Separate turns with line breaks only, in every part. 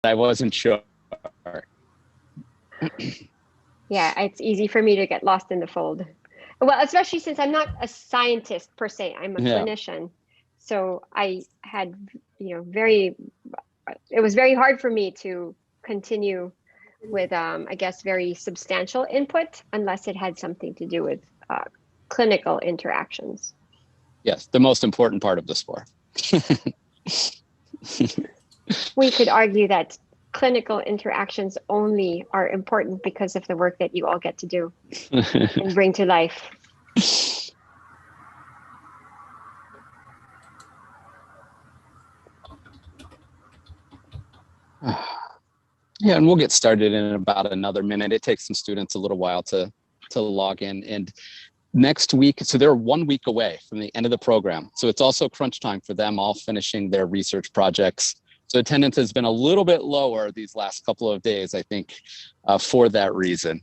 I wasn't sure.
Yeah, it's easy for me to get lost in the fold. Well, especially since I'm not a scientist per se, I'm a
Yeah.
clinician. So I had, very, it was very hard for me to continue with, I guess, very substantial input unless it had something to do with clinical interactions.
Yes, the most important part of the sport.
We could argue that clinical interactions only are important because of the work that you all get to do and bring to life.
Yeah, and we'll get started in about another minute. It takes some students a little while to log in. And next week, so they're 1 week away from the end of the program. So it's also crunch time for them, all finishing their research projects. So attendance has been a little bit lower these last couple of days, I think, for that reason.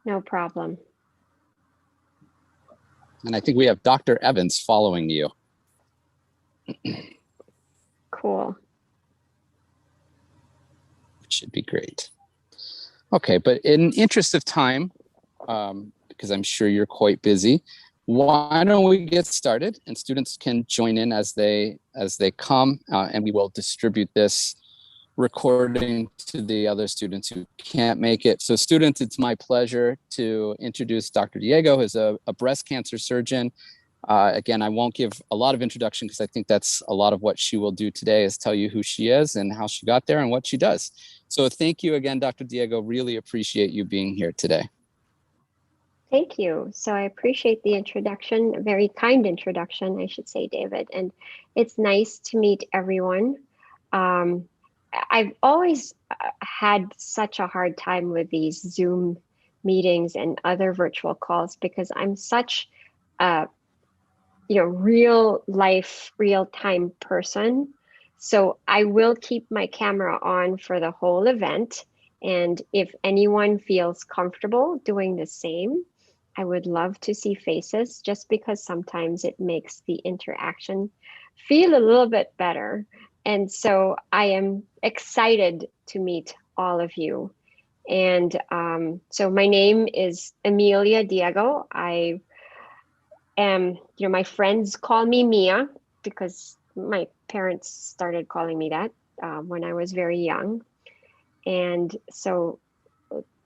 No problem.
And I think we have Dr. Evans following you.
Cool.
Which should be great. Okay, but in interest of time, because I'm sure you're quite busy, why don't we get started and students can join in as they come, and we will distribute this recording to the other students who can't make it. So students, it's my pleasure to introduce Dr. Diego, who's a breast cancer surgeon. Again, I won't give a lot of introduction because I think that's a lot of what she will do today is tell you who she is and how she got there and what she does. So thank you again, Dr. Diego. Really appreciate you being here today.
Thank you. So I appreciate the introduction, a very kind introduction, I should say, David. And it's nice to meet everyone. I've always had such a hard time with these Zoom meetings and other virtual calls because I'm such a real life, real time person. So I will keep my camera on for the whole event. And if anyone feels comfortable doing the same, I would love to see faces just because sometimes it makes the interaction feel a little bit better. And so I am excited to meet all of you. And so my name is Amelia Diego. I am, my friends call me Mia because my parents started calling me that when I was very young. And so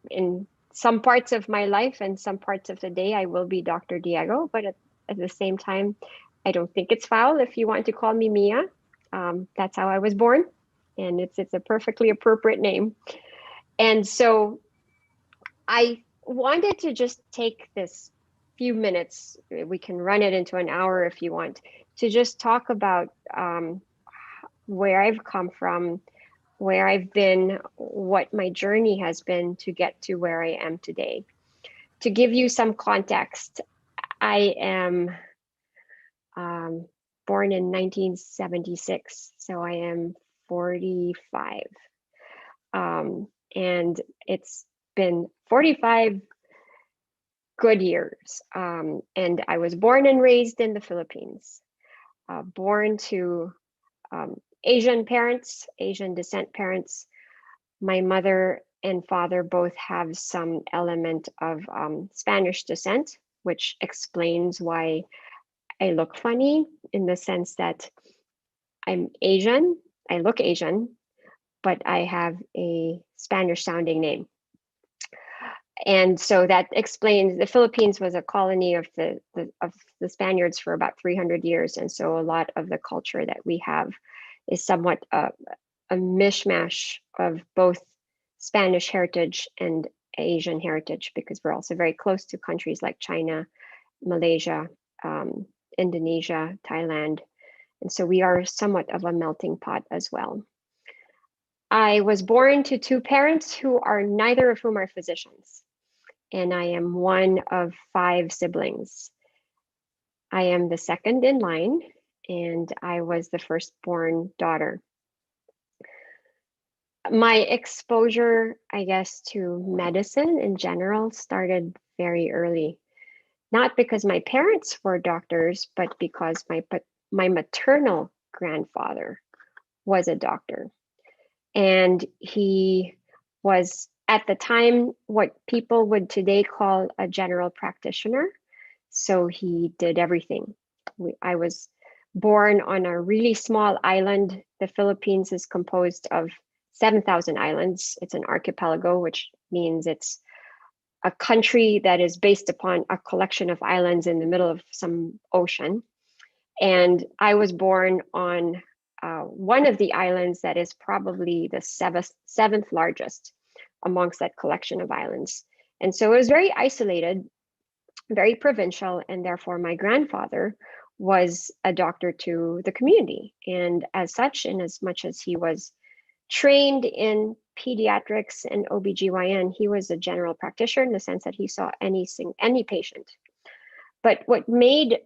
in some parts of my life and some parts of the day, I will be Dr. Diego, but at the same time, I don't think it's foul if you want to call me Mia. That's how I was born, and it's a perfectly appropriate name. And so I wanted to just take this few minutes, we can run it into an hour if you want, to just talk about where I've come from, where I've been, what my journey has been to get to where I am today. To give you some context, I am born in 1976, so I am 45. And it's been 45 good years. And I was born and raised in the Philippines, born to Asian parents, Asian descent parents. My mother and father both have some element of Spanish descent, which explains why I look funny in the sense that I'm Asian, I look Asian, but I have a Spanish sounding name. And so that explains the Philippines was a colony of the Spaniards for about 300 years. And so a lot of the culture that we have is somewhat a mishmash of both Spanish heritage and Asian heritage, because we're also very close to countries like China, Malaysia, Indonesia, Thailand. And so we are somewhat of a melting pot as well. I was born to two parents who are neither of whom are physicians, and I am one of 5 siblings. I am the second in line, and I was the firstborn daughter. My exposure, I guess, to medicine in general started very early. Not because my parents were doctors, but because my maternal grandfather was a doctor. And he was, at the time, what people would today call a general practitioner. So he did everything. I was born on a really small island. The Philippines is composed of 7,000 islands. It's an archipelago, which means it's a country that is based upon a collection of islands in the middle of some ocean. And I was born on one of the islands that is probably the seventh largest amongst that collection of islands. And so it was very isolated, very provincial, and therefore my grandfather was a doctor to the community. And as such, in as much as he was trained in pediatrics and OBGYN, he was a general practitioner in the sense that he saw any patient. But what made,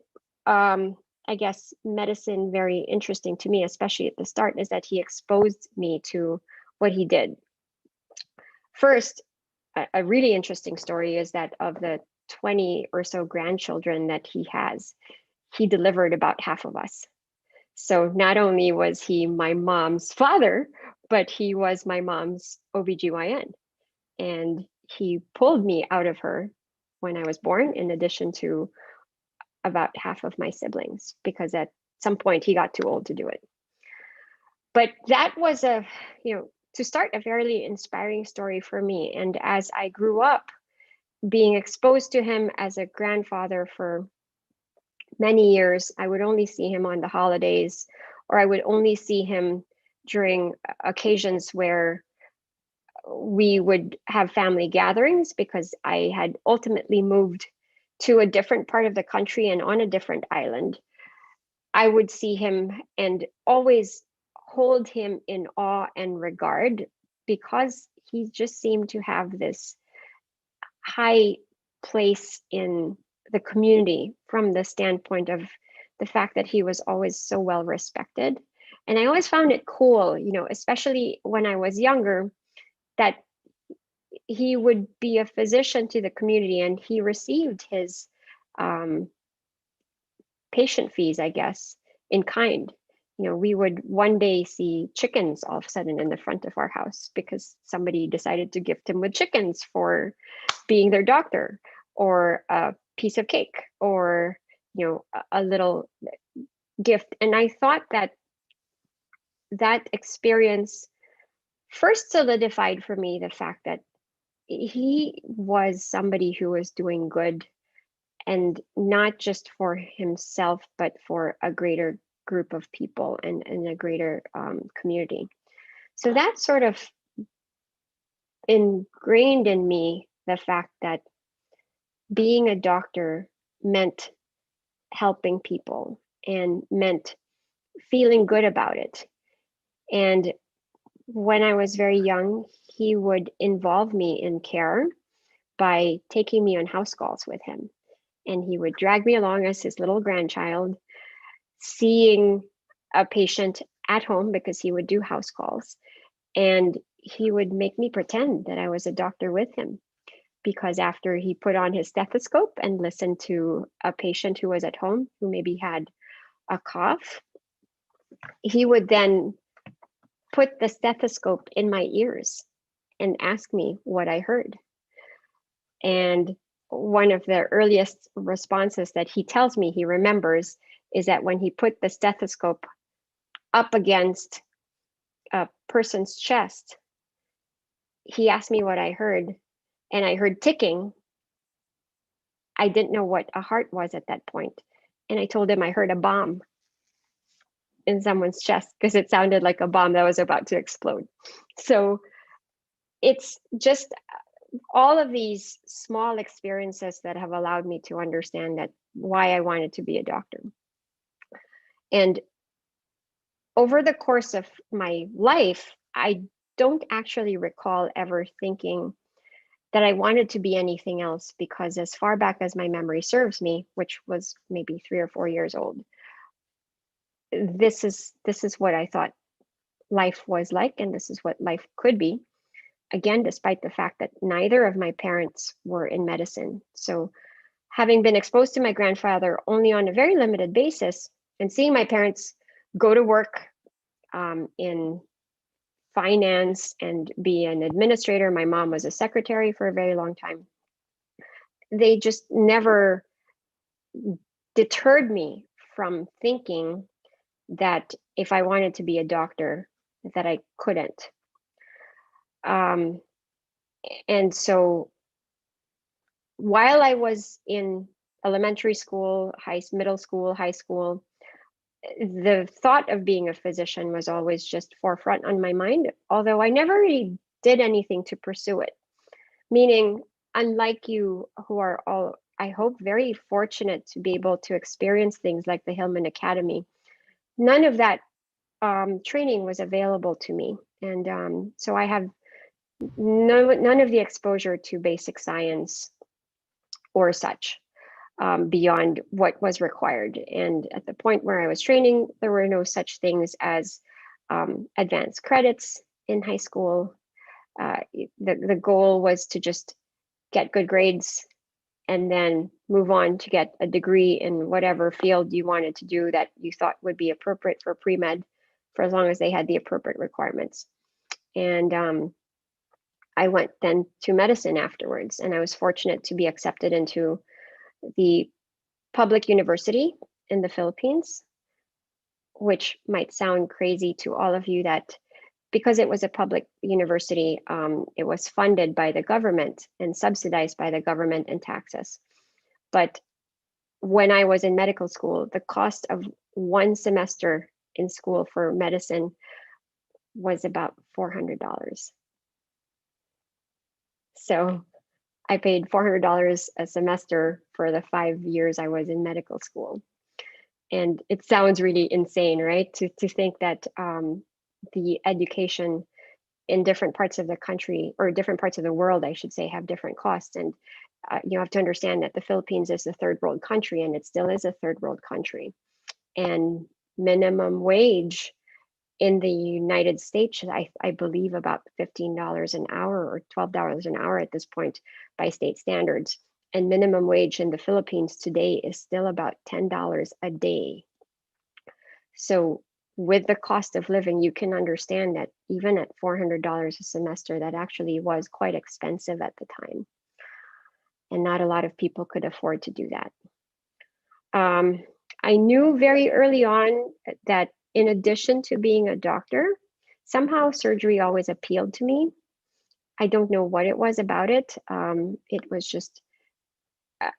I guess, medicine very interesting to me, especially at the start, is that he exposed me to what he did. First, a really interesting story is that of the 20 or so grandchildren that he has, he delivered about half of us. So not only was he my mom's father, but he was my mom's OBGYN. And he pulled me out of her when I was born, in addition to about half of my siblings, because at some point he got too old to do it. But that was to start, a fairly inspiring story for me. And as I grew up, being exposed to him as a grandfather for many years, I would only see him on the holidays, or I would only see him during occasions where we would have family gatherings, because I had ultimately moved to a different part of the country and on a different island. I would see him and always hold him in awe and regard, because he just seemed to have this high place in the community from the standpoint of the fact that he was always so well respected. And I always found it cool, especially when I was younger, that he would be a physician to the community, and he received his patient fees, I guess, in kind. We would one day see chickens all of a sudden in the front of our house because somebody decided to gift him with chickens for being their doctor, or a piece of cake, or a little gift. And I thought that experience first solidified for me the fact that he was somebody who was doing good, and not just for himself, but for a greater group of people and a greater community. So that sort of ingrained in me the fact that being a doctor meant helping people and meant feeling good about it. And when I was very young, he would involve me in care by taking me on house calls with him. And he would drag me along as his little grandchild, seeing a patient at home, because he would do house calls. And he would make me pretend that I was a doctor with him, because after he put on his stethoscope and listened to a patient who was at home who maybe had a cough, he would then put the stethoscope in my ears and ask me what I heard. And one of the earliest responses that he tells me he remembers is that when he put the stethoscope up against a person's chest, he asked me what I heard, and I heard ticking. I didn't know what a heart was at that point, and I told him I heard a bomb in someone's chest, because it sounded like a bomb that was about to explode. So it's just all of these small experiences that have allowed me to understand that why I wanted to be a doctor. And over the course of my life, I don't actually recall ever thinking that I wanted to be anything else, because as far back as my memory serves me, which was maybe 3 or 4 years old, this is what I thought life was like, and this is what life could be. Again, despite the fact that neither of my parents were in medicine. So having been exposed to my grandfather only on a very limited basis, and seeing my parents go to work in finance and be an administrator. My mom was a secretary for a very long time. They just never deterred me from thinking that if I wanted to be a doctor, that I couldn't. And so while I was in elementary school, middle school, high school, the thought of being a physician was always just forefront on my mind, although I never really did anything to pursue it. Meaning, unlike you, who are all, I hope, very fortunate to be able to experience things like the Hillman Academy, none of that training was available to me. And so I have none of the exposure to basic science or such. Beyond what was required. And at the point where I was training, there were no such things as advanced credits in high school. The goal was to just get good grades and then move on to get a degree in whatever field you wanted to do that you thought would be appropriate for pre-med, for as long as they had the appropriate requirements. And I went then to medicine afterwards, and I was fortunate to be accepted into the public university in the Philippines, which might sound crazy to all of you, that because it was a public university, it was funded by the government and subsidized by the government and taxes. But when I was in medical school, the cost of one semester in school for medicine was about $400. So I paid $400 a semester for the 5 years I was in medical school. And it sounds really insane, right? To think that the education in different parts of the country, or different parts of the world, I should say, have different costs. And you have to understand that the Philippines is a third world country, and it still is a third world country. And minimum wage in the United States, I believe about $15 an hour or $12 an hour at this point by state standards. And minimum wage in the Philippines today is still about $10 a day. So with the cost of living, you can understand that even at $400 a semester, that actually was quite expensive at the time. And not a lot of people could afford to do that. I knew very early on that in addition to being a doctor, somehow surgery always appealed to me. I don't know what it was about it. It was just,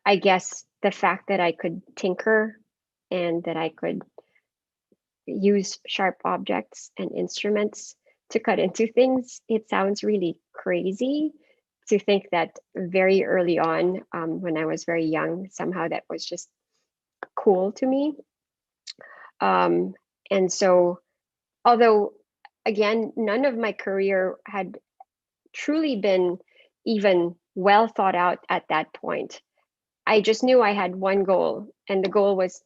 I guess, the fact that I could tinker and that I could use sharp objects and instruments to cut into things. It sounds really crazy to think that very early on, when I was very young, somehow that was just cool to me. And so, although, again, none of my career had truly been even well thought out at that point, I just knew I had one goal, and the goal was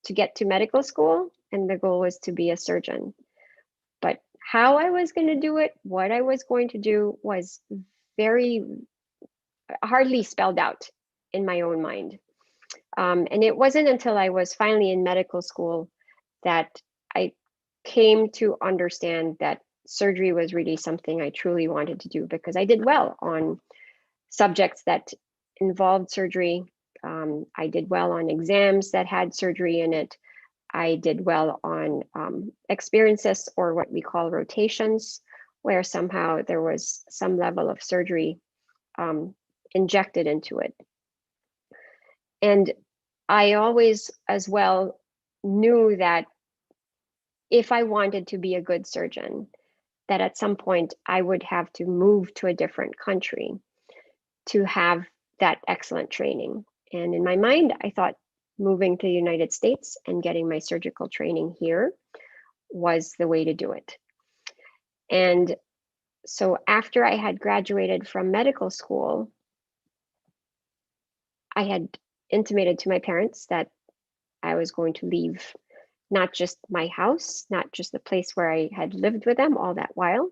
to get to medical school, and the goal was to be a surgeon. But how I was going to do it, what I was going to do, was very hardly spelled out in my own mind. And it wasn't until I was finally in medical school that I came to understand that surgery was really something I truly wanted to do, because I did well on subjects that involved surgery. I did well on exams that had surgery in it. I did well on experiences, or what we call rotations, where somehow there was some level of surgery injected into it. And I always, as well, knew that if I wanted to be a good surgeon, that at some point I would have to move to a different country to have that excellent training. And in my mind, I thought moving to the United States and getting my surgical training here was the way to do it. And so after I had graduated from medical school, I had intimated to my parents that I was going to leave not just my house, not just the place where I had lived with them all that while,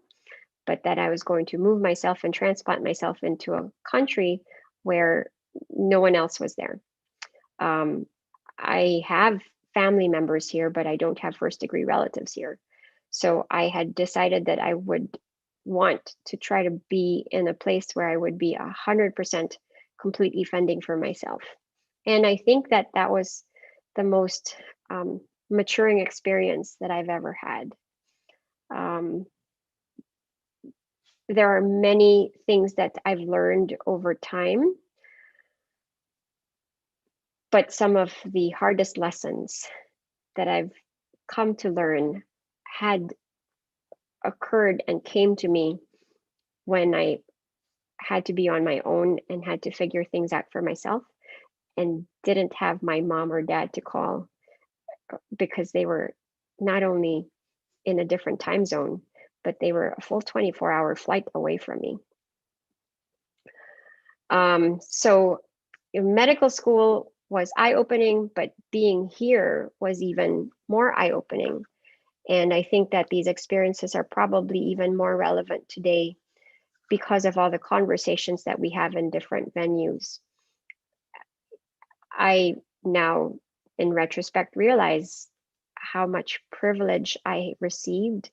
but that I was going to move myself and transplant myself into a country where no one else was there. I have family members here, but I don't have first-degree relatives here. So I had decided that I would want to try to be in a place where I would be 100% completely fending for myself. And I think that that was the most maturing experience that I've ever had. Um, there are many things that I've learned over time, but some of the hardest lessons that I've come to learn had occurred and came to me when I had to be on my own and had to figure things out for myself and didn't have my mom or dad to call because they were not only in a different time zone, but they were a full 24-hour flight away from me. So medical school was eye-opening, but being here was even more eye-opening. And I think that these experiences are probably even more relevant today because of all the conversations that we have in different venues. I now, in retrospect, realize how much privilege I received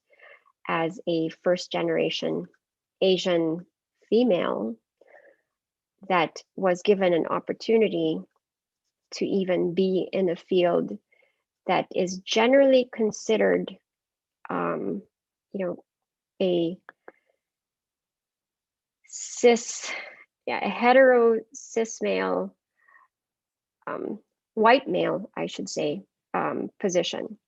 as a first generation Asian female that was given an opportunity to even be in a field that is generally considered, you know, a a hetero cis male, white male, I should say, position.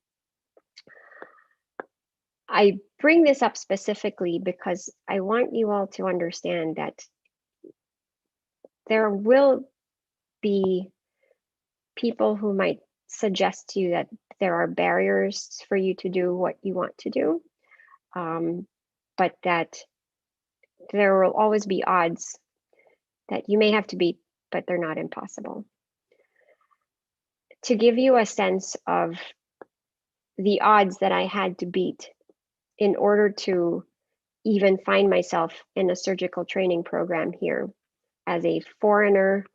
I bring this up specifically because I want you all to understand that there will be people who might suggest to you that there are barriers for you to do what you want to do, but that there will always be odds that you may have to beat, but they're not impossible. To give you a sense of the odds that I had to beat in order to even find myself in a surgical training program here as a foreigner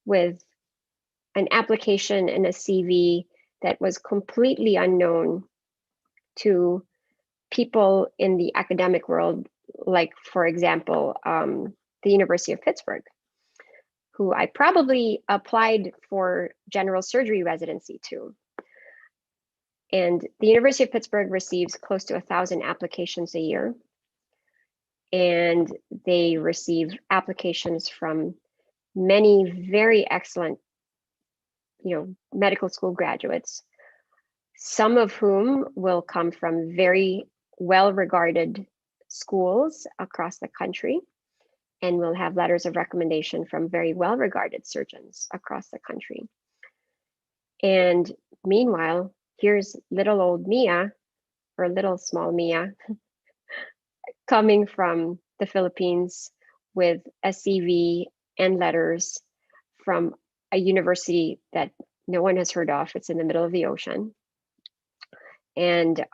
with an application and a CV that was completely unknown to people in the academic world, like, for example, the University of Pittsburgh, who I probably applied for general surgery residency to. And the University of Pittsburgh receives close to 1,000 applications a year. And they receive applications from many very excellent, medical school graduates, some of whom will come from very well-regarded schools across the country and will have letters of recommendation from very well-regarded surgeons across the country. And meanwhile, here's little old Mia, or little small Mia, coming from the Philippines with a CV and letters from a university that no one has heard of. It's in the middle of the ocean. And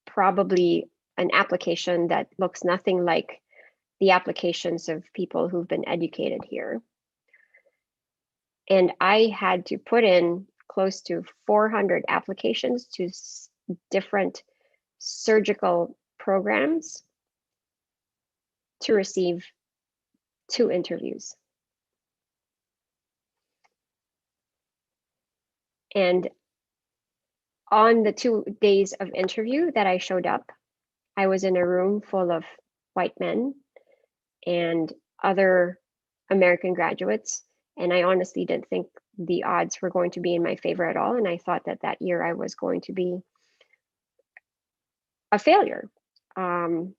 probably an application that looks nothing like the applications of people who've been educated here. And I had to put in close to 400 applications to different surgical programs to receive 2 interviews. And on the 2 days of interview that I showed up, I was in a room full of white men and other American graduates. And I honestly didn't think the odds were going to be in my favor at all. And I thought that that year I was going to be a failure. And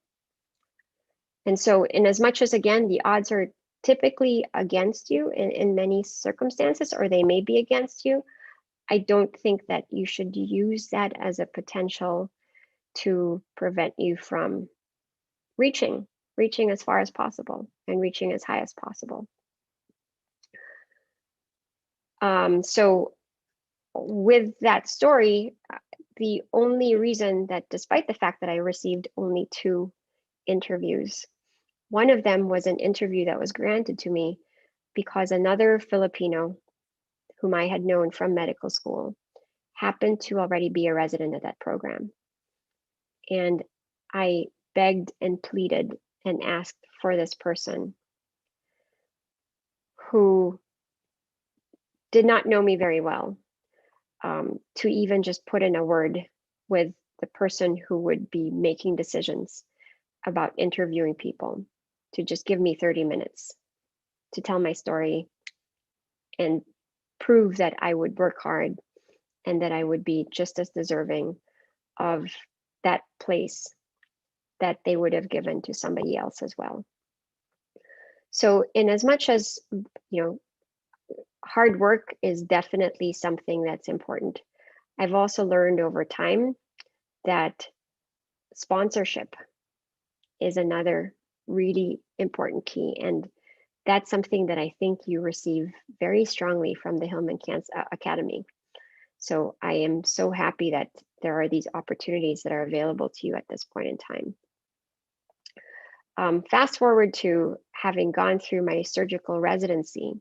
so in as much as, again, the odds are typically against you in many circumstances, or they may be against you, I don't think that you should use that as a potential to prevent you from reaching as far as possible and reaching as high as possible. So with that story, the only reason that, despite the fact that I received only 2 interviews, one of them was an interview that was granted to me because another Filipino whom I had known from medical school happened to already be a resident at that program. And I begged and pleaded and asked for this person who did not know me very well, to even just put in a word with the person who would be making decisions about interviewing people, to just give me 30 minutes to tell my story and prove that I would work hard and that I would be just as deserving of that place that they would have given to somebody else as well. So in as much as, hard work is definitely something that's important, I've also learned over time that sponsorship is another really important key. And that's something that I think you receive very strongly from the Hillman Academy. So I am so happy that there are these opportunities that are available to you at this point in time. Fast forward to having gone through my surgical residency.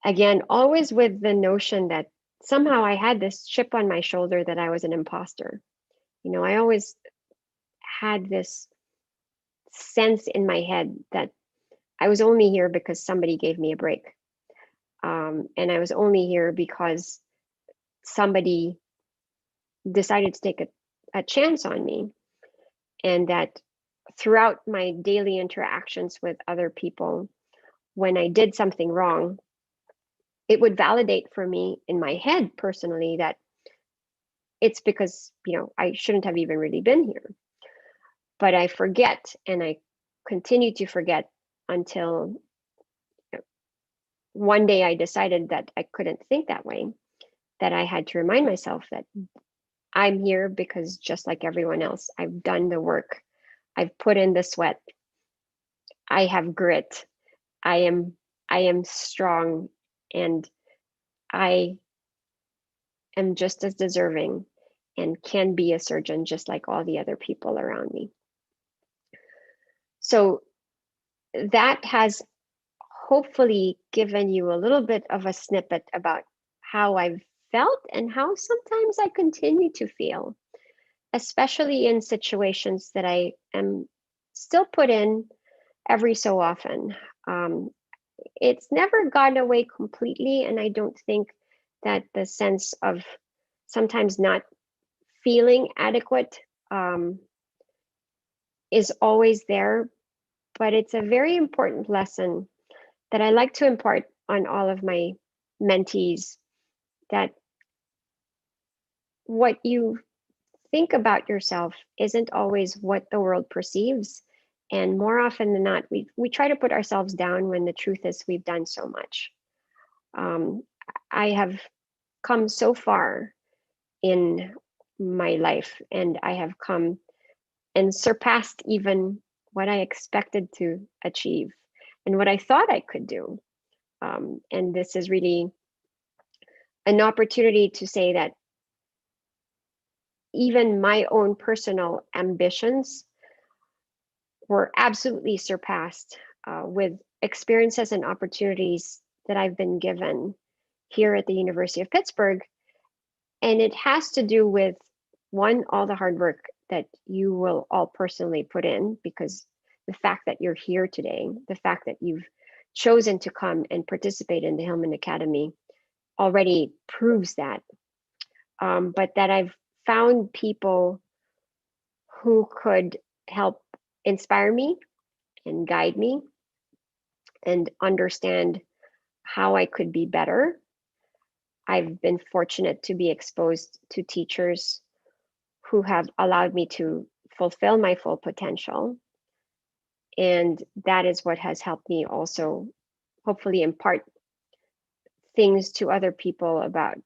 Again, always with the notion that somehow I had this chip on my shoulder that I was an imposter. I always had this sense in my head that I was only here because somebody gave me a break. And I was only here because somebody decided to take a chance on me. And that throughout my daily interactions with other people, when I did something wrong, it would validate for me in my head personally that it's because, I shouldn't have even really been here. But I forget, and I continue to forget until one day I decided that I couldn't think that way, that I had to remind myself that I'm here because just like everyone else, I've done the work. I've put in the sweat. I have grit. I am strong, and I am just as deserving and can be a surgeon just like all the other people around me. So that has hopefully given you a little bit of a snippet about how I've felt and how sometimes I continue to feel, especially in situations that I am still put in every so often. It's never gone away completely, and I don't think that the sense of sometimes not feeling adequate is always there, but it's a very important lesson that I like to impart on all of my mentees, that what you think about yourself isn't always what the world perceives. And more often than not, we try to put ourselves down when the truth is we've done so much. I have come so far in my life, and I have come and surpassed even what I expected to achieve and what I thought I could do. And this is really an opportunity to say that even my own personal ambitions were absolutely surpassed with experiences and opportunities that I've been given here at the University of Pittsburgh. And it has to do with, one, all the hard work that you will all personally put in, because the fact that you're here today, the fact that you've chosen to come and participate in the Hillman Academy already proves that. But that I've found people who could help inspire me and guide me and understand how I could be better. I've been fortunate to be exposed to teachers who have allowed me to fulfill my full potential. And that is what has helped me also hopefully impart things to other people about,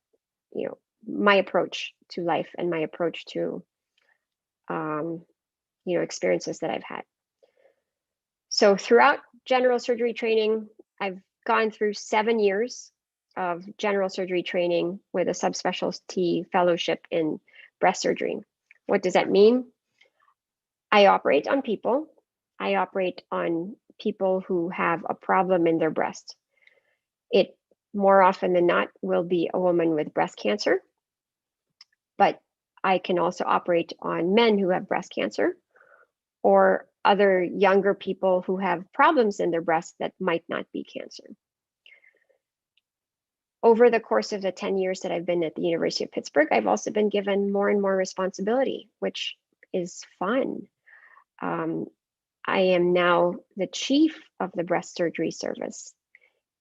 my approach to life and my approach to, experiences that I've had. So throughout general surgery training, I've gone through 7 years of general surgery training with a subspecialty fellowship in breast surgery. What does that mean? I operate on people. I operate on people who have a problem in their breast. It more often than not will be a woman with breast cancer, but I can also operate on men who have breast cancer or other younger people who have problems in their breast that might not be cancer. Over the course of the 10 years that I've been at the University of Pittsburgh, I've also been given more and more responsibility, which is fun. I am now the chief of the breast surgery service.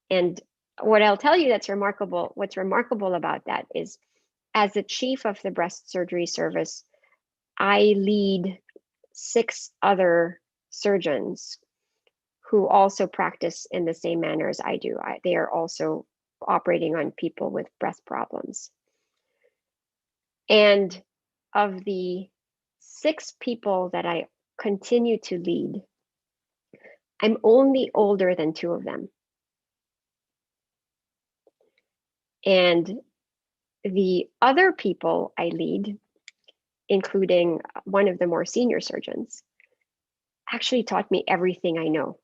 And what I'll tell you that's remarkable, what's remarkable about that is, as the chief of the breast surgery service, I lead 6 other surgeons who also practice in the same manner as I do. They are also operating on people with breast problems. And of the 6 people that I continue to lead, I'm only older than 2 of them. And the other people I lead, including one of the more senior surgeons, actually taught me everything I know.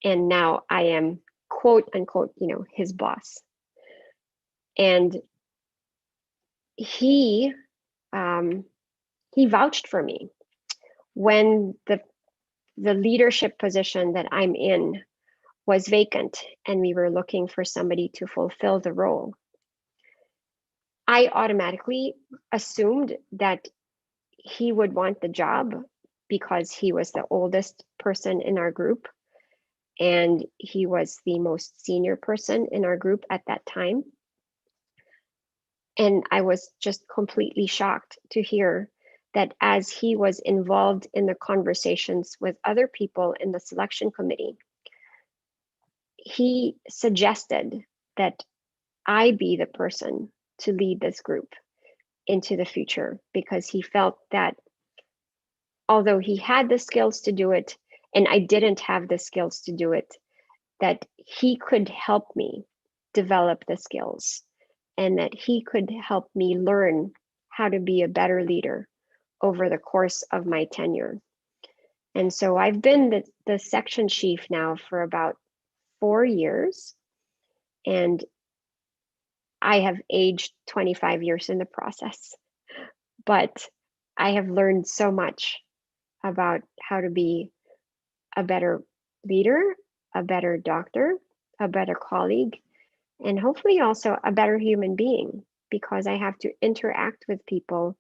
And now I am, quote unquote, his boss. And he vouched for me when the leadership position that I'm in was vacant and we were looking for somebody to fulfill the role. I automatically assumed that he would want the job because he was the oldest person in our group and he was the most senior person in our group at that time. And I was just completely shocked to hear that as he was involved in the conversations with other people in the selection committee, he suggested that I be the person to lead this group into the future, because he felt that although he had the skills to do it and I didn't have the skills to do it, that he could help me develop the skills and that he could help me learn how to be a better leader over the course of my tenure. And so I've been the section chief now for about 4 years, and I have aged 25 years in the process. But I have learned so much about how to be a better leader, a better doctor, a better colleague, and hopefully also a better human being, because I have to interact with people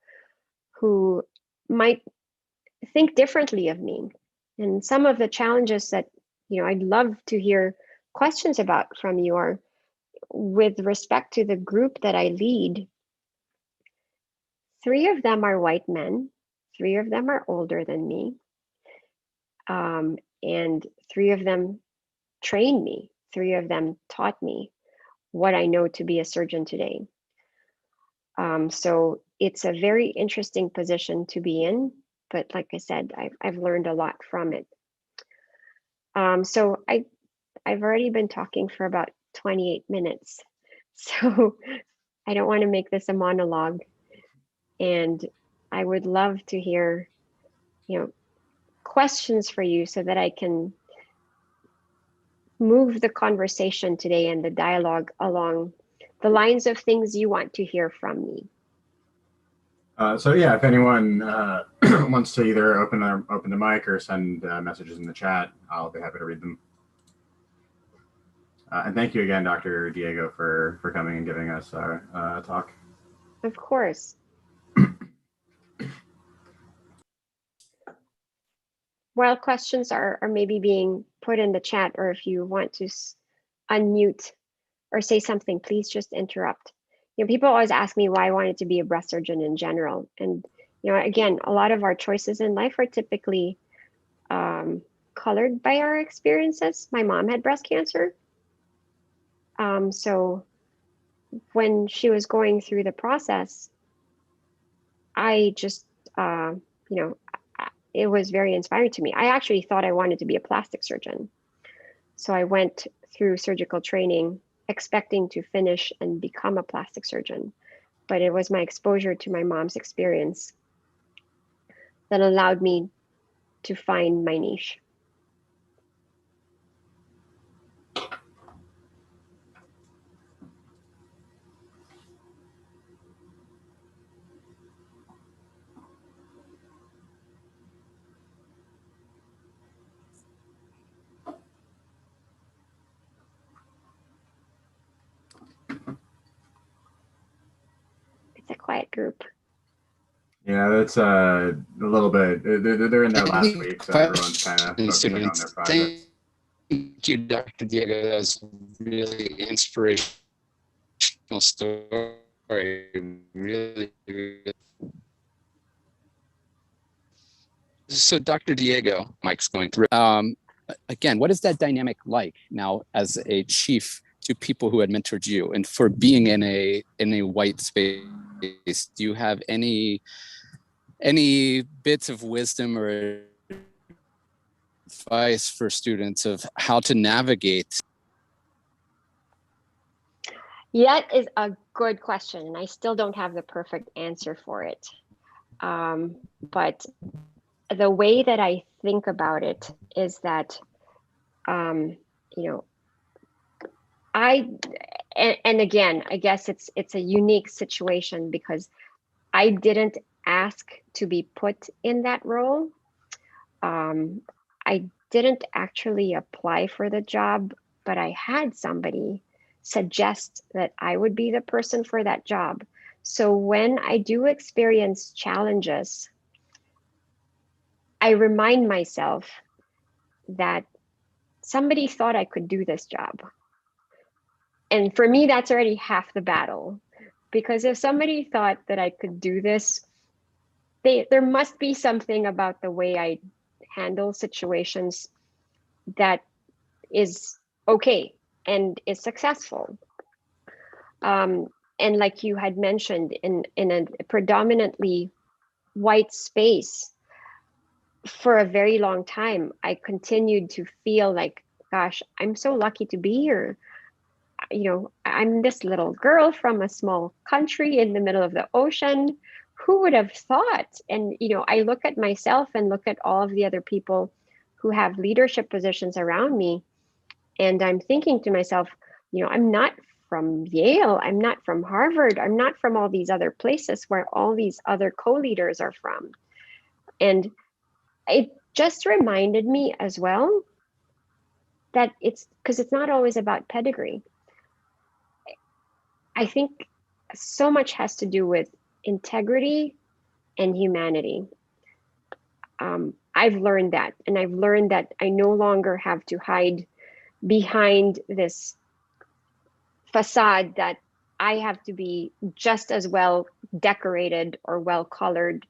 who might think differently of me. And some of the challenges that, I'd love to hear questions about from you are with respect to the group that I lead. 3 of them are white men, 3 of them are older than me, and 3 of them trained me, 3 of them taught me what I know to be a surgeon today. So it's a very interesting position to be in, but like I said, I've learned a lot from it. So I've already been talking for about 28 minutes, so I don't want to make this a monologue, and I would love to hear, questions for you so that I can move the conversation today and the dialogue along the lines of things you want to hear from me.
So yeah, if anyone wants to either open the mic or send messages in the chat, I'll be happy to read them. And thank you again, Dr. Diego, for coming and giving us our talk.
Of course. While questions are maybe being put in the chat, or if you want to unmute or say something, please just interrupt. People always ask me why I wanted to be a breast surgeon in general. And, again, a lot of our choices in life are typically colored by our experiences. My mom had breast cancer. So when she was going through the process, I just, it was very inspiring to me. I actually thought I wanted to be a plastic surgeon. So I went through surgical training expecting to finish and become a plastic surgeon. But it was my exposure to my mom's experience that allowed me to find my niche. quiet group.
Yeah, that's a little bit. They're in their last week, so everyone's kind of focusing on their projects.
Thank you, Dr. Diego. That was a really inspirational story. Really, really. So, Dr. Diego, Mike's going through. Again, what is that dynamic like now as a chief to people who had mentored you, and for being in a white space? Do you have any bits of wisdom or advice for students of how to navigate?
Yeah, that is a good question, and I still don't have the perfect answer for it. But the way that I think about it is that, you know, and again, I guess it's a unique situation because I didn't ask to be put in that role. I didn't actually apply for the job, but I had somebody suggest that I would be the person for that job. So when I do experience challenges, I remind myself that somebody thought I could do this job. And for me, that's already half the battle. Because if somebody thought that I could do this, there must be something about the way I handle situations that is okay and is successful. And like you had mentioned, in a predominantly white space, for a very long time, I continued to feel like, gosh, I'm so lucky to be here. You know, I'm this little girl from a small country in the middle of the ocean. Who would have thought? And, you know, I look at myself and look at all of the other people who have leadership positions around me. And I'm thinking to myself, you know, I'm not from Yale. I'm not from Harvard. I'm not from all these other places where all these other co-leaders are from. And it just reminded me as well that it's because it's not always about pedigree. I think so much has to do with integrity and humanity. I've learned that, and I've learned that I no longer have to hide behind this facade that I have to be just as well decorated or well colored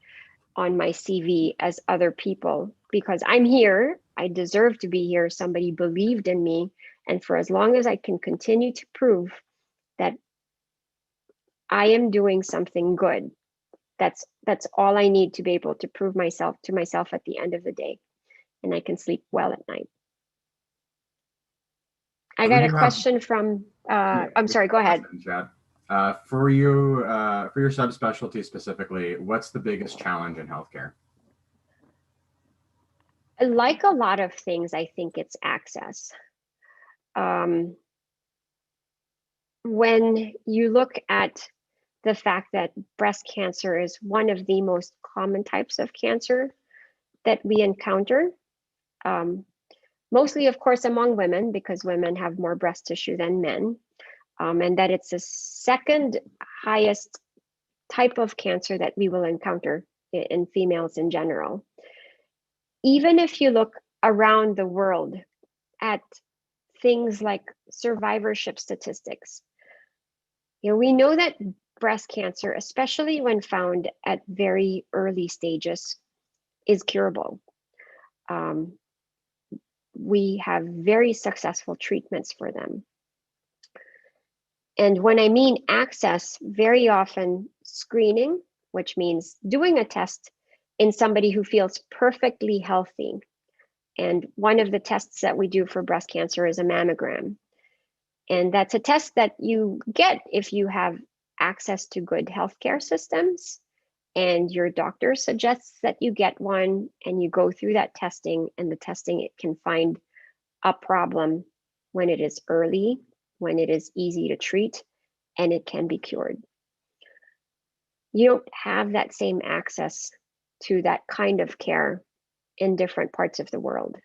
on my CV as other people, because I'm here, I deserve to be here, somebody believed in me, and for as long as I can continue to prove that I am doing something good, that's all I need to be able to prove myself to myself at the end of the day, and I can sleep well at night. I got a question from, I'm sorry, go ahead.
For your subspecialty specifically, what's the biggest challenge in healthcare?
Like a lot of things, I think it's access. When you look at the fact that breast cancer is one of the most common types of cancer that we encounter, mostly, of course, among women, because women have more breast tissue than men, and that it's the second highest type of cancer that we will encounter in females in general. Even if you look around the world at things like survivorship statistics, you know, we know that breast cancer, especially when found at very early stages, is curable. We have very successful treatments for them. And when I mean access, very often screening, which means doing a test in somebody who feels perfectly healthy. And one of the tests that we do for breast cancer is a mammogram. And that's a test that you get if you have access to good healthcare systems and your doctor suggests that you get one, and you go through that testing, and the testing, it can find a problem when it is early, when it is easy to treat, and it can be cured. You don't have that same access to that kind of care in different parts of the world.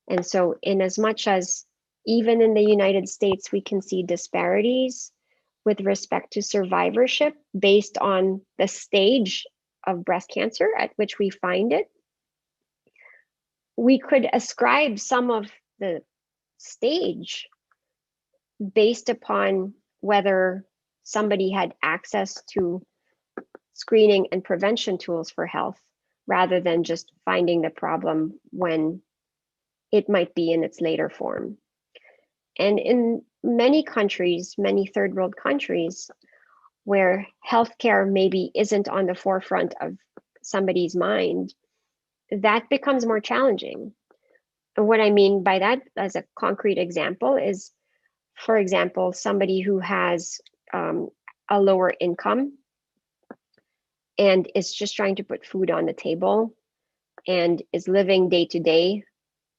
And so in as much as even in the United States, we can see disparities, with respect to survivorship based on the stage of breast cancer at which we find it. We could ascribe some of the stage based upon whether somebody had access to screening and prevention tools for health, rather than just finding the problem when it might be in its later form. And in many countries, many third world countries, where healthcare maybe isn't on the forefront of somebody's mind, that becomes more challenging. And what I mean by that, as a concrete example, is, for example, somebody who has a lower income and is just trying to put food on the table and is living day to day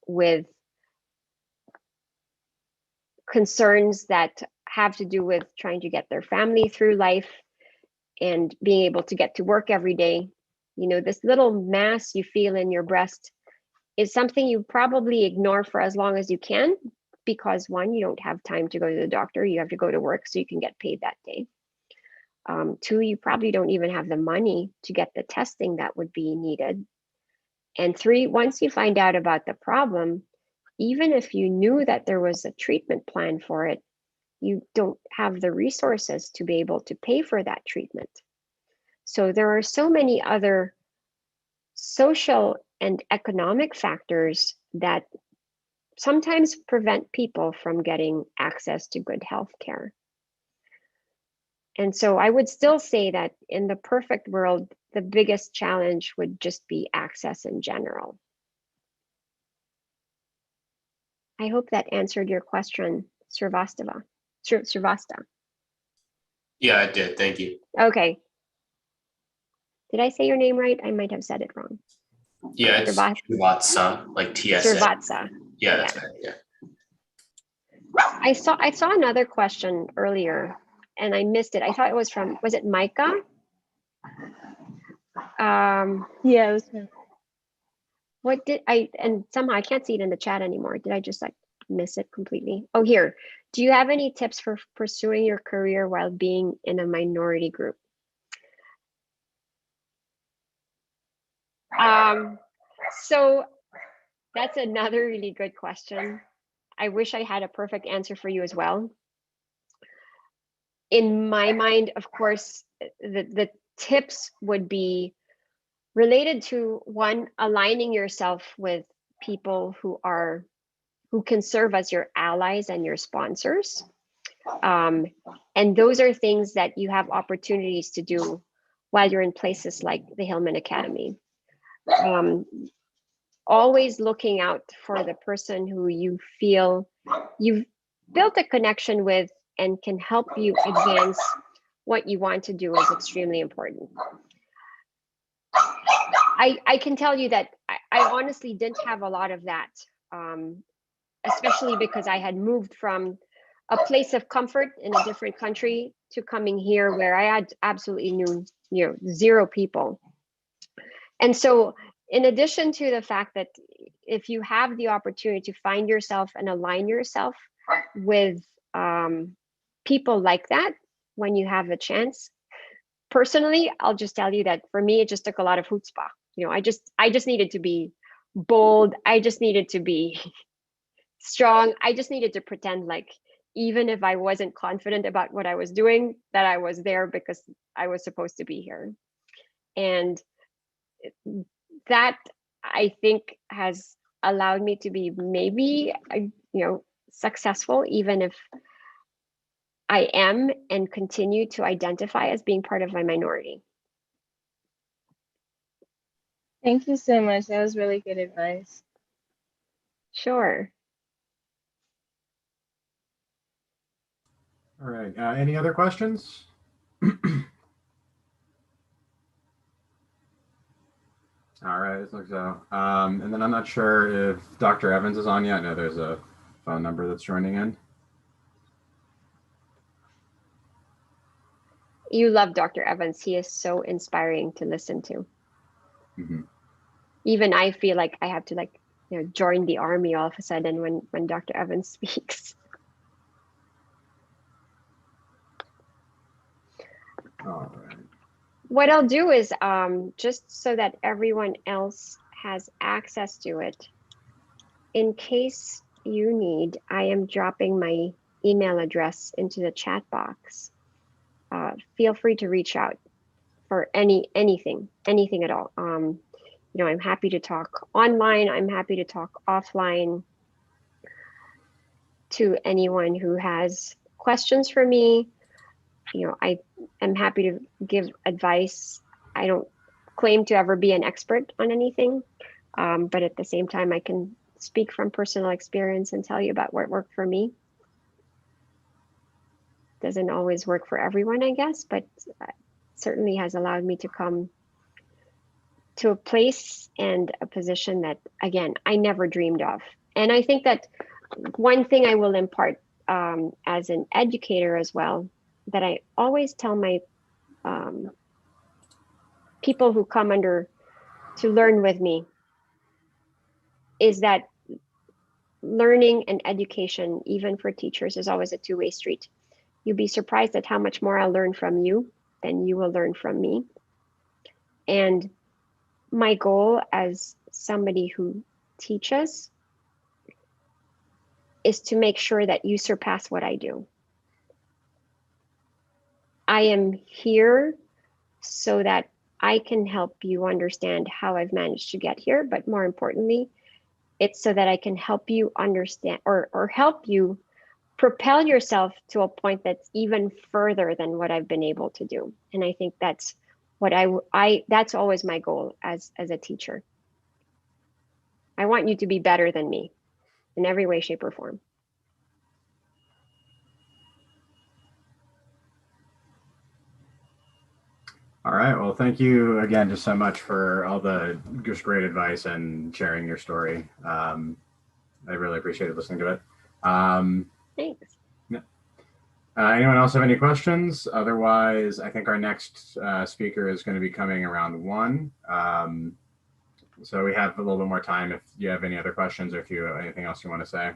with concerns that have to do with trying to get their family through life and being able to get to work every day. You know, this little mass you feel in your breast is something you probably ignore for as long as you can, because one, you don't have time to go to the doctor, you have to go to work so you can get paid that day. Two, you probably don't even have the money to get the testing that would be needed. And three, once you find out about the problem, even if you knew that there was a treatment plan for it, you don't have the resources to be able to pay for that treatment. So there are so many other social and economic factors that sometimes prevent people from getting access to good health care. And so I would still say that in the perfect world, the biggest challenge would just be access in general. I hope that answered your question, Srivastava. Srivasta.
Yeah, it did. Thank you.
Okay. Did I say your name right? I might have said it wrong.
Yeah, it's Srivatsa, like TSA.
Srivatsa.
Yeah, that's right. Yeah.
I saw another question earlier and I missed it. I thought it was from, was it Micah?
Yeah, it was him.
What did I, and somehow I can't see it in the chat anymore. Did I just like miss it completely? Oh, here. Do you have any tips for pursuing your career while being in a minority group? So that's another really good question. I wish I had a perfect answer for you as well. In my mind, of course, the tips would be related to, one, aligning yourself with people who can serve as your allies and your sponsors. And those are things that you have opportunities to do while you're in places like the Hillman Academy. Always looking out for the person who you feel you've built a connection with and can help you advance what you want to do is extremely important. I can tell you that I honestly didn't have a lot of that, especially because I had moved from a place of comfort in a different country to coming here where I had absolutely knew, zero people. And so in addition to the fact that if you have the opportunity to find yourself and align yourself with people like that, when you have a chance, personally, I'll just tell you that for me, it just took a lot of chutzpah. I just needed to be bold. I just needed to be strong. I just needed to pretend like, even if I wasn't confident about what I was doing, that I was there because I was supposed to be here. And that, I think, has allowed me to be maybe, successful, even if I am and continue to identify as being part of my minority.
Thank you so much. That was really good advice.
Sure.
All right. Any other questions? All right, it looks so. And then I'm not sure if Dr. Evans is on yet. I know there's a phone number that's joining in.
You love Dr. Evans. He is so inspiring to listen to.
Mm-hmm.
Even I feel like I have to join the army all of a sudden when Dr. Evans speaks.
All right.
What I'll do is just so that everyone else has access to it, in case you need, I am dropping my email address into the chat box. Feel free to reach out for anything at all. You know, I'm happy to talk online. I'm happy to talk offline to anyone who has questions for me. You know, I am happy to give advice. I don't claim to ever be an expert on anything, but at the same time, I can speak from personal experience and tell you about what worked for me. Doesn't always work for everyone, I guess, but certainly has allowed me to come to a place and a position that, again, I never dreamed of. And I think that one thing I will impart as an educator as well, that I always tell my people who come under to learn with me, is that learning and education, even for teachers, is always a two-way street. You'll be surprised at how much more I'll learn from you than you will learn from me. And my goal as somebody who teaches is to make sure that you surpass what I do. I am here so that I can help you understand how I've managed to get here, but more importantly, it's so that I can help you understand or help you propel yourself to a point that's even further than what I've been able to do. And I think that's what that's always my goal as a teacher. I want you to be better than me in every way, shape, or form.
All right. Well, thank you again just so much for all the just great advice and sharing your story. I really appreciated listening to it.
Thanks.
Anyone else have any questions? Otherwise, I think our next speaker is going to be coming around 1. So we have a little bit more time if you have any other questions or if you have anything else you want to say.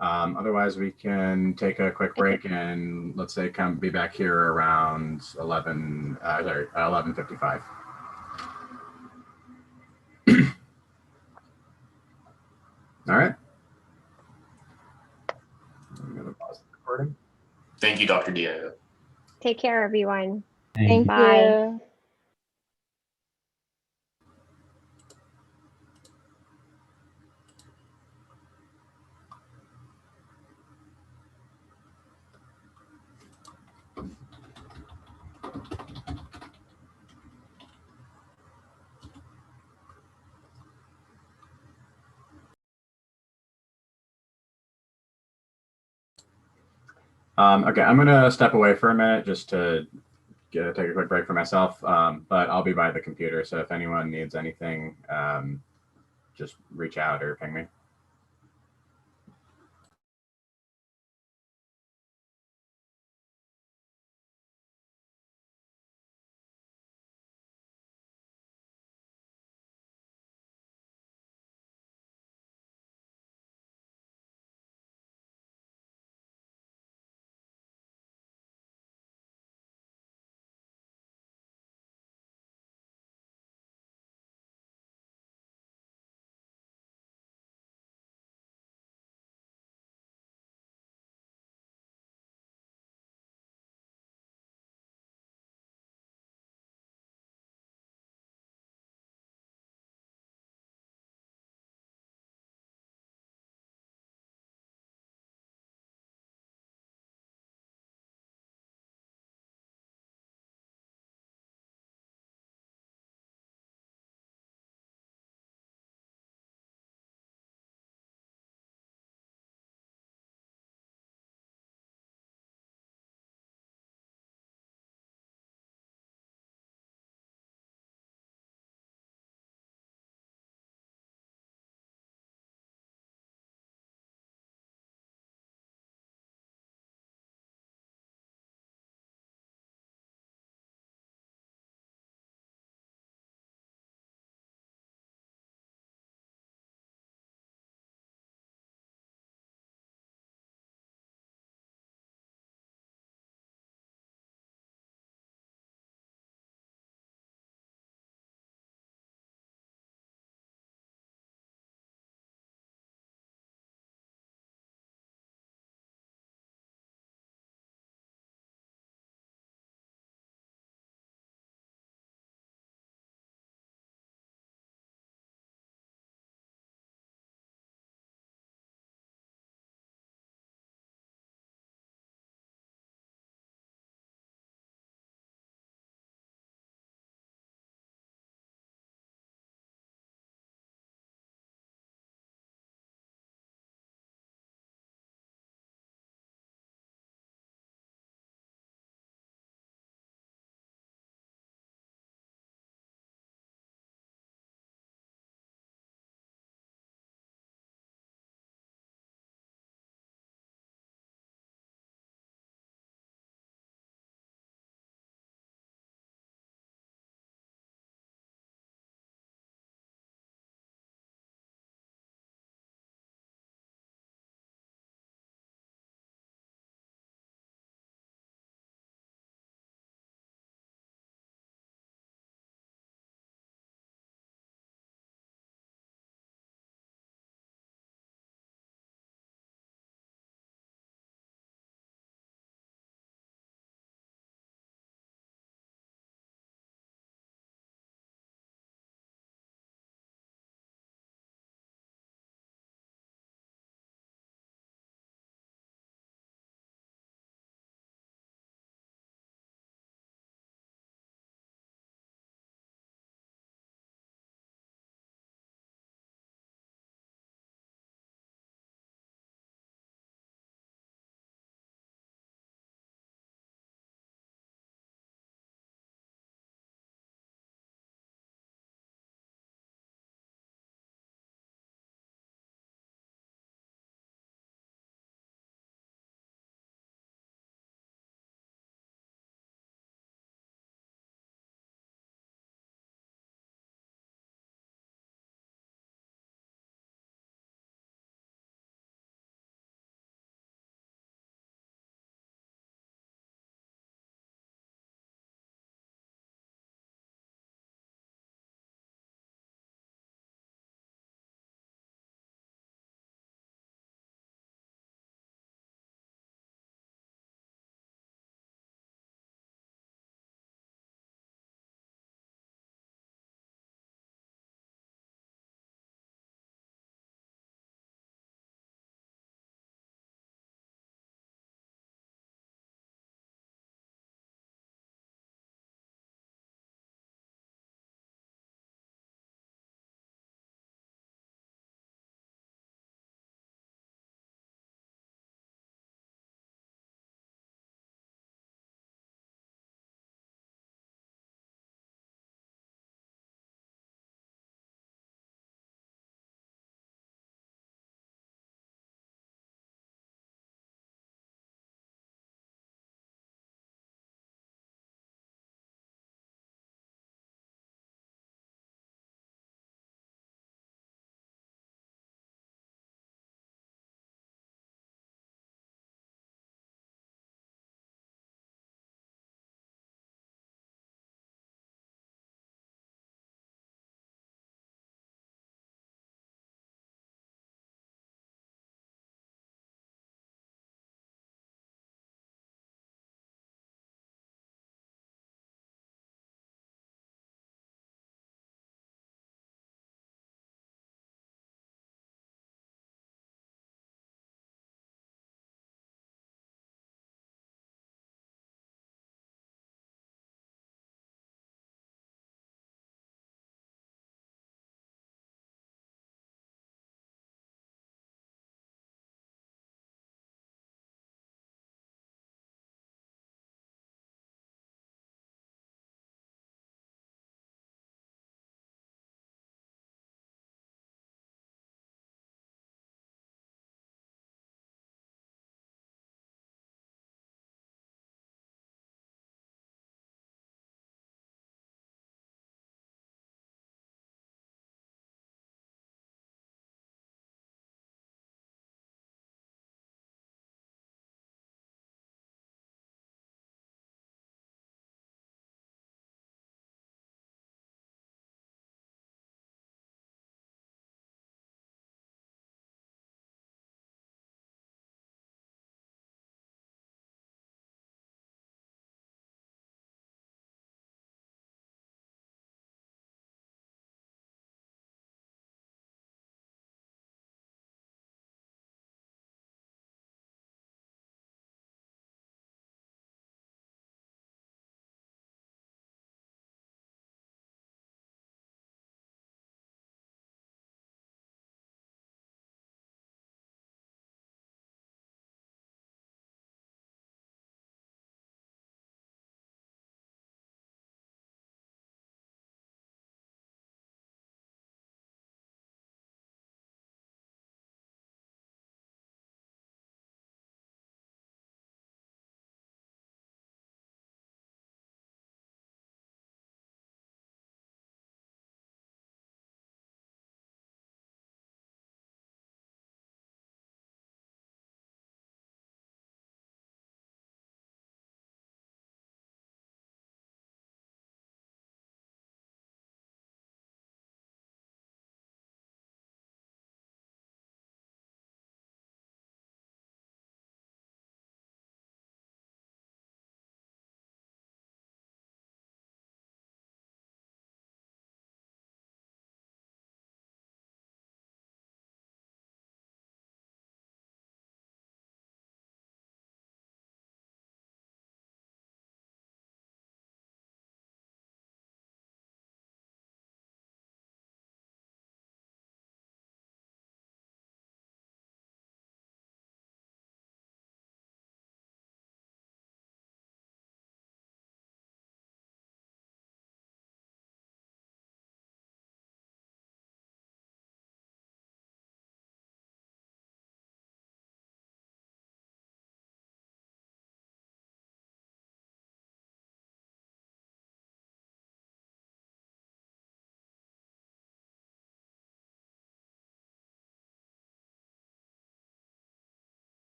Otherwise, we can take a quick break and let's say be back here around 11:55. All right. I'm going to pause the recording.
Thank you, Dr. Diego.
Take care, everyone.
Thank
Bye.
you.
Okay, I'm going to step away for a minute just to take a quick break for myself, but I'll be by the computer. So if anyone needs anything, just reach out or ping me.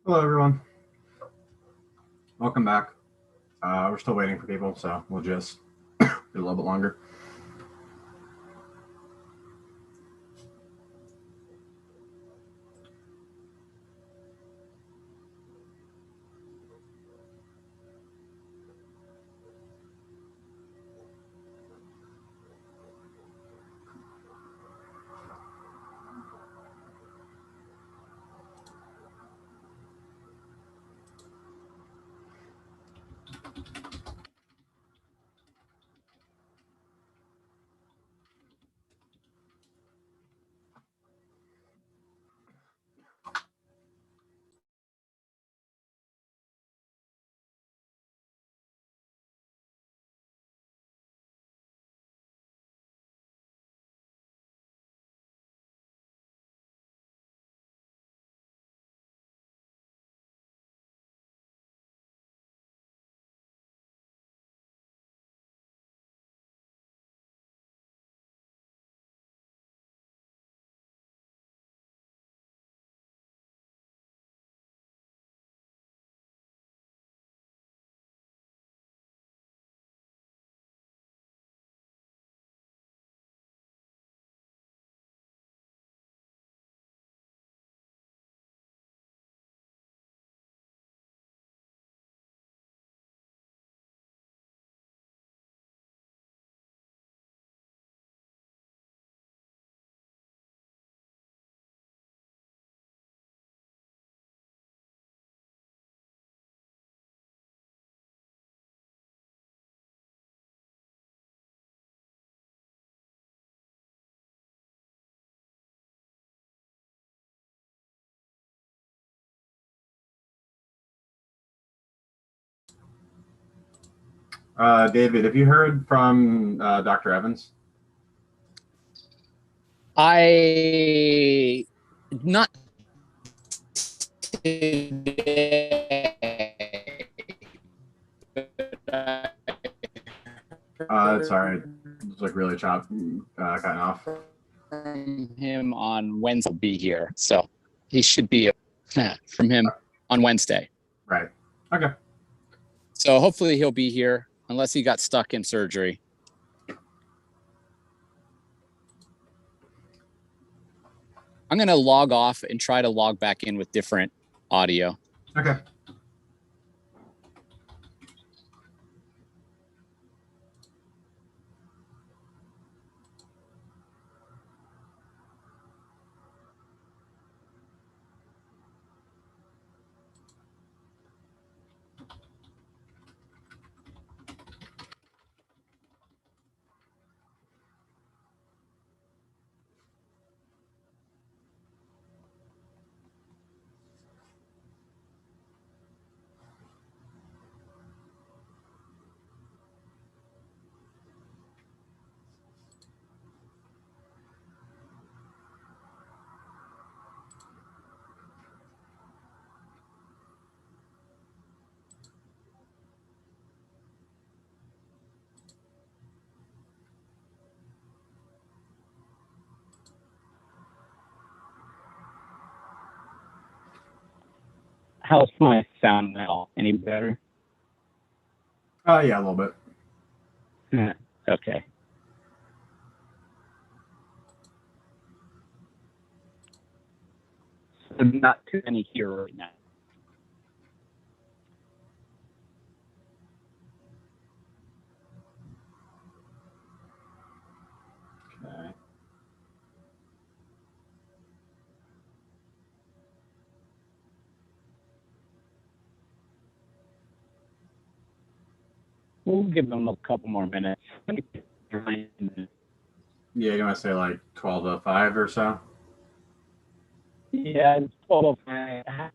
Hello, everyone. Welcome back. We're still waiting for people, so we'll just do a little bit longer. David, have you heard from Dr. Evans?
I not today.
Sorry, it's like really cutting off.
From him on Wednesday, will be here, so he should be from him on Wednesday.
Right. Okay.
So hopefully he'll be here, unless he got stuck in surgery. I'm going to log off and try to log back in with different audio.
Okay.
How's my sound now? Any better?
Yeah, a little bit.
Okay. So not too many here right now.
Okay.
We'll give them a couple more minutes.
Yeah, you want to say like 12:05 or so?
Yeah, it's 12:05.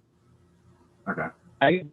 Okay.
I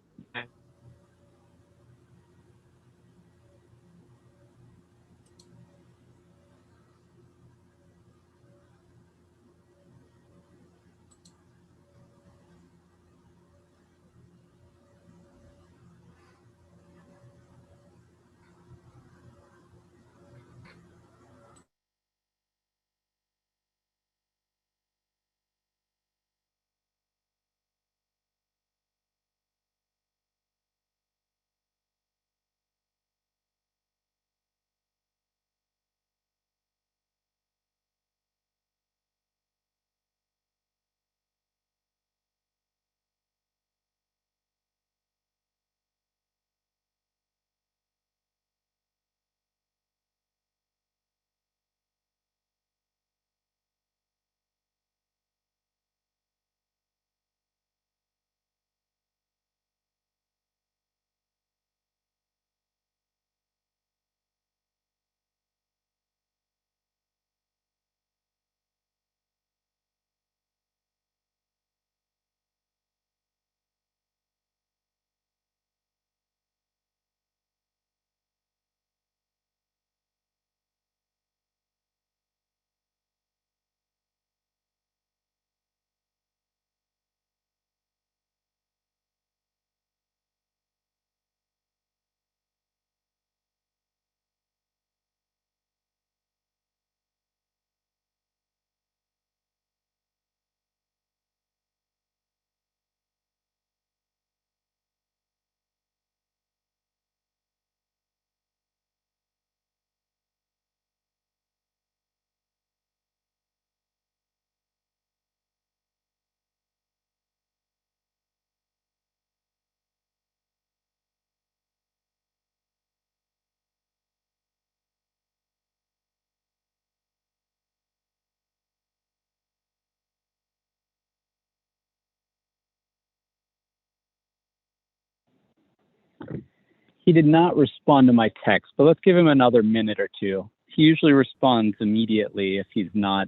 he did not respond to my text, but let's give him another minute or two. He usually responds immediately if he's not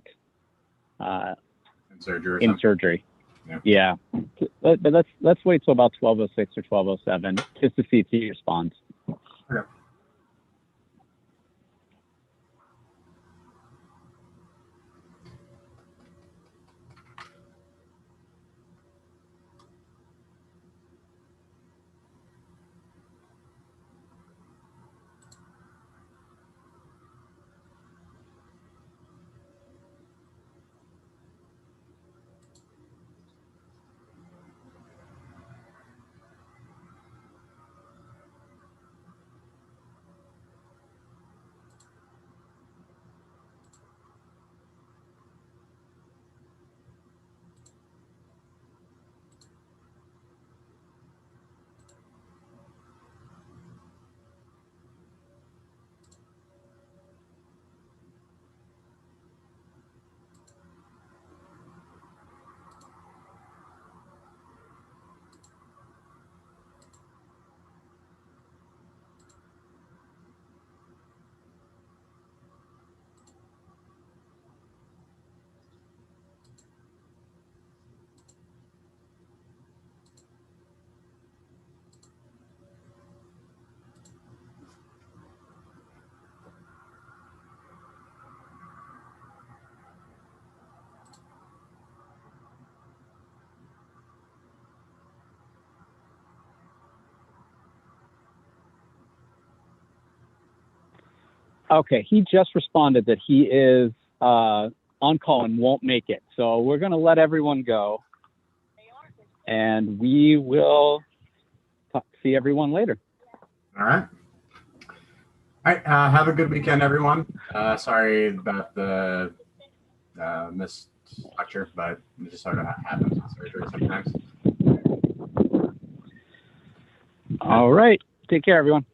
In surgery. Or
in
something.
surgery.
Yeah.
Yeah. But let's wait till about 12:06 or 12:07 just to see if he responds.
Okay.
Okay, he just responded that he is on call and won't make it. So we're going to let everyone go. And we will see everyone later.
All right. All right. Have a good weekend, everyone. Sorry about the missed lecture, but it just sort of happens in surgery sometimes.
All right. Take care, everyone.